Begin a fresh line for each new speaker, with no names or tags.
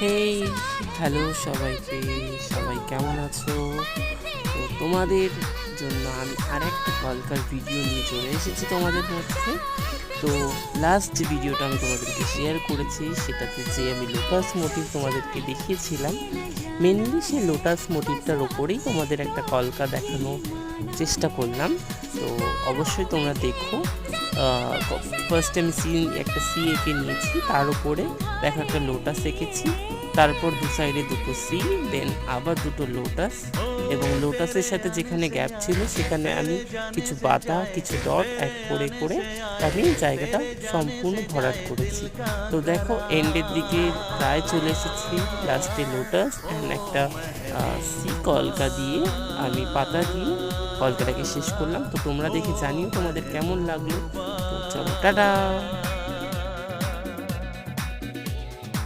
হেই, hello সবাইকে। সবাই কেমন আছো? তো তোমাদের জন্য আমি আরেকটা কলকার ভিডিও নিয়ে চলে এসেছি তোমাদের মধ্যে। তো লাস্ট যে ভিডিওটা আমি তোমাদেরকে শেয়ার করেছি সেটাতে যে আমি লোটাস মোটিভ তোমাদেরকে দেখিয়েছিলাম, মেনলি সেই লোটাস মোটিভটার ওপরেই তোমাদের একটা কলকা দেখানোর চেষ্টা করলাম। তো অবশ্যই তোমরা দেখো। ফার্স্ট আমি একটা সি এঁকে নিয়েছি, তার উপরে দেখো একটা লোটাস এঁকেছি, তারপর দু সাইডে দুটো সি, দেন আবার দুটো লোটাস, এবং লোটাসের সাথে যেখানে গ্যাপ ছিল সেখানে আমি কিছু পাতা, কিছু ডট অ্যাড করে করে আমি জায়গাটা সম্পূর্ণ ভরাট করেছি। তো দেখো এন্ডের দিকে প্রায় চলে এসেছি, লাস্টে লোটাস অ্যান্ড একটা সি কলকা দিয়ে আমি পাতা দিয়ে কলকাটাকে শেষ করলাম। তো তোমরা দেখে জানিও তোমাদের কেমন লাগলো। তো চলো, টাটা।